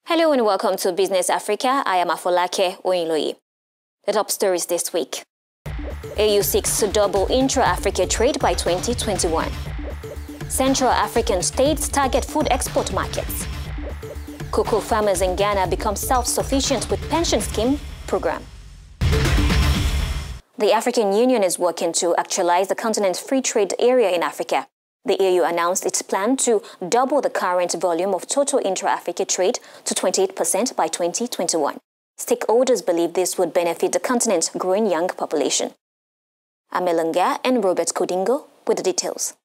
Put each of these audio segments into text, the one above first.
Hello and welcome to Business Africa. I am Afolake Oyinloye. The top stories this week. AU seeks to double intra-Africa trade by 2021. Central African states target food export markets. Cocoa farmers in Ghana become self-sufficient with pension scheme program. The African Union is working to actualize the Continental Free Trade Area in Africa. The AU announced its plan to double the current volume of total intra-Africa trade to 28% by 2021. Stakeholders believe this would benefit the continent's growing young population. Amelanga and Robert Kodingo with the details.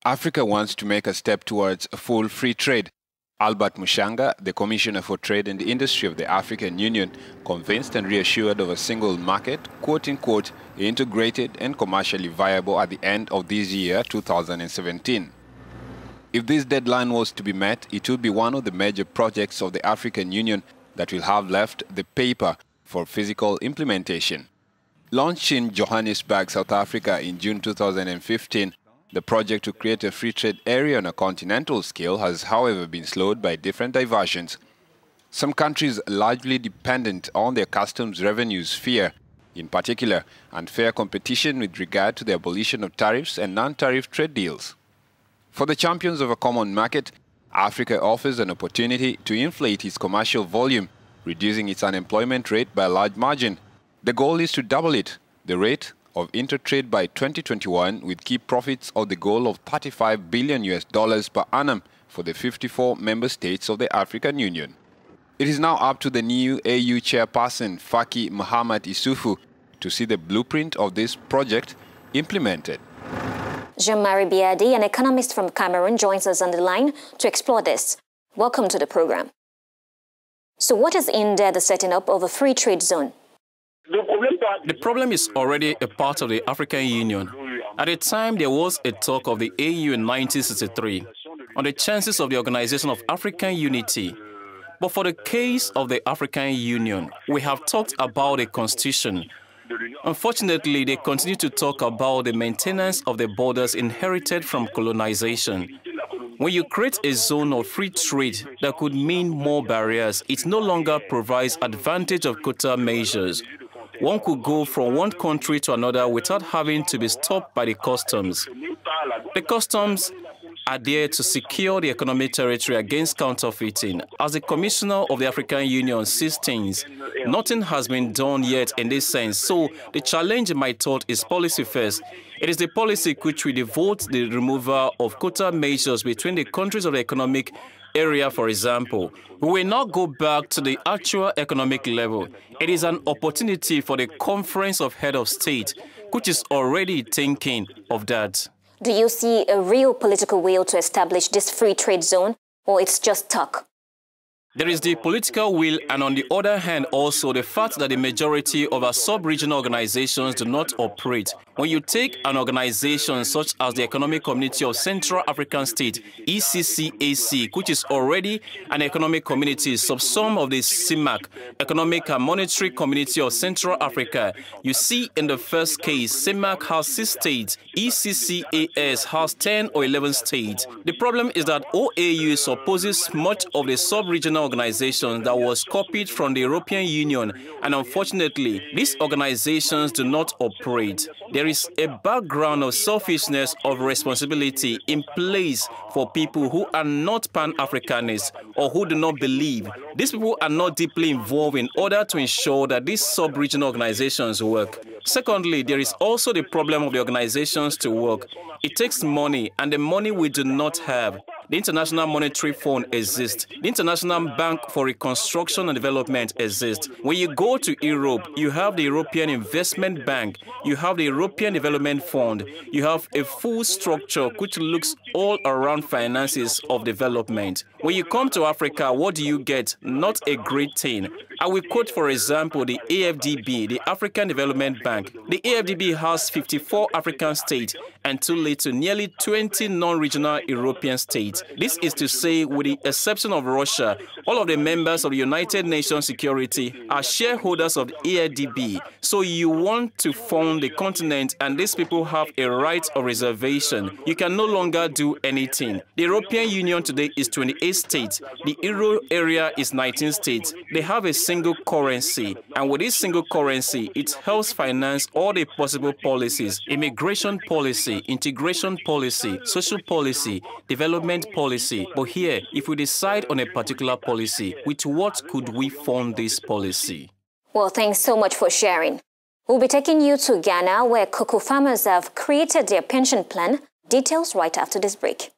Africa wants to make a step towards full free trade. Albert Mushanga, the Commissioner for Trade and Industry of the African Union, convinced and reassured of a single market, quote-unquote, integrated and commercially viable at the end of this year, 2017. If this deadline was to be met, it would be one of the major projects of the African Union that will have left the paper for physical implementation. Launched in Johannesburg, South Africa in June 2015, the project to create a free trade area on a continental scale has, however, been slowed by different diversions. Some countries largely dependent on their customs revenues fear, in particular, unfair competition with regard to the abolition of tariffs and non-tariff trade deals. For the champions of a common market, Africa offers an opportunity to inflate its commercial volume, reducing its unemployment rate by a large margin. The goal is to double it, the rate of inter-trade by 2021, with key profits of the goal of $35 billion per annum for the 54 member states of the African Union. It is now up to the new AU chairperson, Faki Muhammad Isufu, to see the blueprint of this project implemented. Jean-Marie Biadi, an economist from Cameroon, joins us on the line to explore this. Welcome to the program. So what is in there the setting up of a free trade zone? The problem is already a part of the African Union. At the time, there was a talk of the AU in 1963 on the chances of the Organization of African Unity. But for the case of the African Union, we have talked about a constitution. Unfortunately, they continue to talk about the maintenance of the borders inherited from colonization. When you create a zone of free trade that could mean more barriers, it no longer provides advantage of quota measures. One could go from one country to another without having to be stopped by the customs. The customs are there to secure the economic territory against counterfeiting. As the Commissioner of the African Union sees things, nothing has been done yet in this sense. So the challenge, in my thought, is policy first. It is the policy which will devote the removal of quota measures between the countries of the economic area, for example. We will not go back to the actual economic level. It is an opportunity for the Conference of Head of State, which is already thinking of that. Do you see a real political will to establish this free trade zone, or it's just talk? There is the political will, and on the other hand also the fact that the majority of our sub-regional organizations do not operate. When you take an organization such as the Economic Community of Central African States, ECCAC, which is already an economic community, subsum of the CIMAC, Economic and Monetary Community of Central Africa, you see in the first case, CIMAC has 6 states, ECCAS has 10 or 11 states. The problem is that OAU supposes much of the sub-regional organization that was copied from the European Union, and unfortunately, these organizations do not operate. There is a background of selfishness of responsibility in place for people who are not Pan-Africanists or who do not believe. These people are not deeply involved in order to ensure that these sub-regional organizations work. Secondly, there is also the problem of the organizations to work. It takes money, and the money we do not have. The International Monetary Fund exists. The International Bank for Reconstruction and Development exists. When you go to Europe, you have the European Investment Bank, you have the European Development Fund, you have a full structure which looks all around finances of development. When you come to Africa, what do you get? Not a great thing. I will quote, for example, the AFDB, the African Development Bank. The AFDB has 54 African states and too late to nearly 20 non-regional European states. This is to say, with the exception of Russia, all of the members of the United Nations Security are shareholders of the AFDB. So you want to fund the continent and these people have a right of reservation. You can no longer do anything. The European Union today is 28 states. The Euro area is 19 states. They have a single currency. And with this single currency, it helps finance all the possible policies: immigration policy, integration policy, social policy, development policy. But here, if we decide on a particular policy, with what could we fund this policy? Well, thanks so much for sharing. We'll be taking you to Ghana, where cocoa farmers have created their pension plan. Details right after this break.